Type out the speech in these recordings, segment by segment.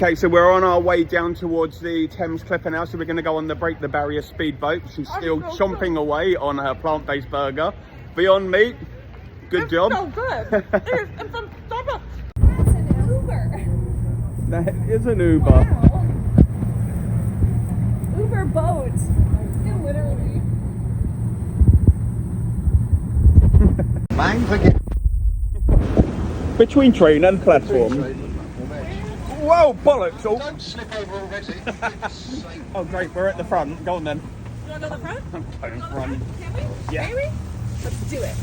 Okay, so we're on our way down towards the Thames Clipper now, so we're going to go on the Break the Barrier speedboat. She's still chomping away on her plant-based burger. Beyond Meat, good job. So good. It's from Starbucks. That's an Uber. That is an Uber. Wow. Uber boat. It literally. Bang again. Between train and platform. Whoa, bollocks! Oh. Don't slip over already. Oh, great, we're at the front. Go on then. You want to go to the front? Don't run. Can we? Yeah. Can we? Let's do it.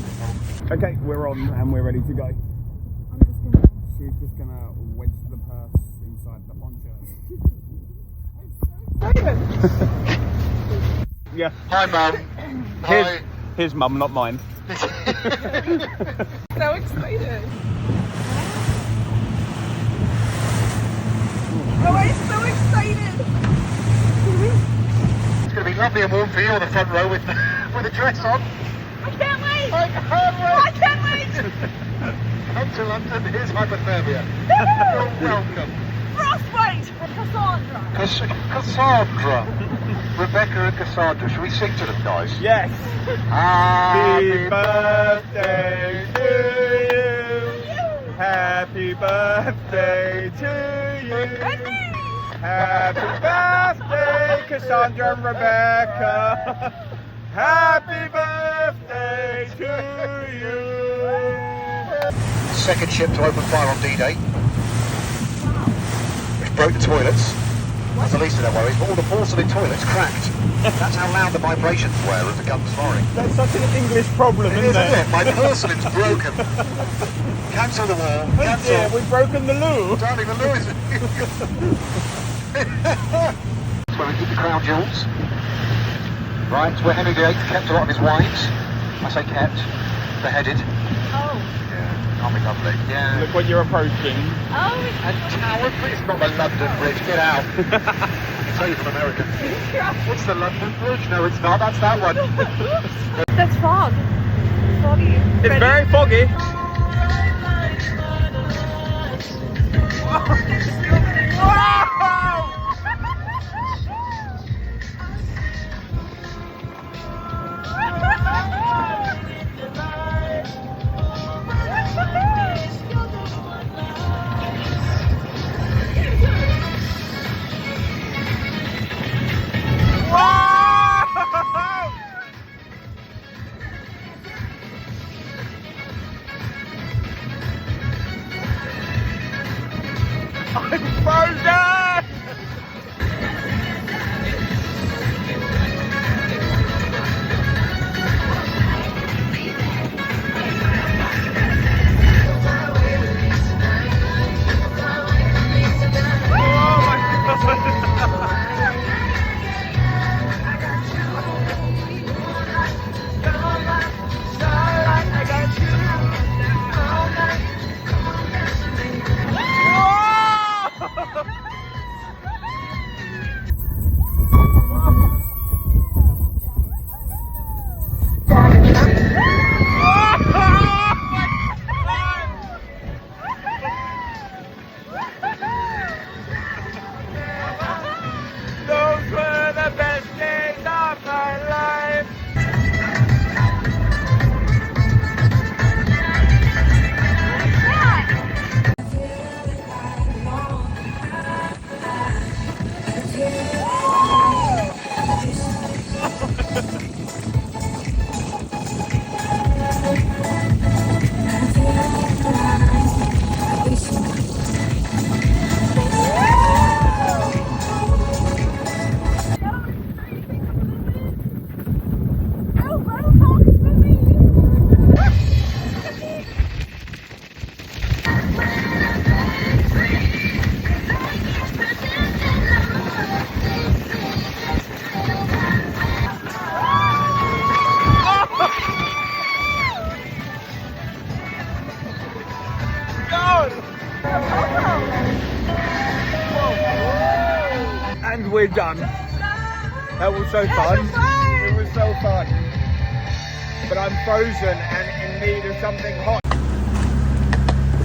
Okay, we're on and we're ready to go. I'm just gonna. She's just gonna wedge the purse inside the poncho. Yeah. Hi, Mum. His mum, not mine. So excited. Oh, I'm so excited. It's going to be lovely and warm for you on the front row with a dress on. I can't wait. I can't wait. I can't wait. Come to London, here's hypothermia. You're welcome. Frostbite. Cassandra. Cassandra. Rebecca and Cassandra. Shall we sing to them, guys? Yes. Happy birthday to you. Happy birthday to you. Happy birthday, Cassandra and Rebecca. Happy birthday to you. Second ship to open fire on D-Day, which broke the toilets. That's the least of their worries, but all the porcelain toilets cracked. That's how loud the vibrations were as the guns firing. That's such an English problem, isn't it? My porcelain's broken. Cancel the wall. Oh Cancel. dear, we've broken the loo. Darling, the loo is... That's where we keep the crown jewels. Right, it's where Henry VIII kept a lot of his wives. I say kept, beheaded. Oh. Yeah, can't be lovely. Yeah. Look what you're approaching. Oh. And Tower Bridge, it's not the London Bridge, get out. I can tell you from America. It's the London Bridge, no it's not, that's that one. That's fog. Foggy. It's Ready? very foggy. I'm frozen! Those were the best days of my life. And we're done. That was so fun. It was so fun. But I'm frozen and in need of something hot.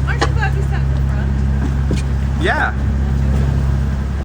Aren't you glad we sat in the front? Yeah.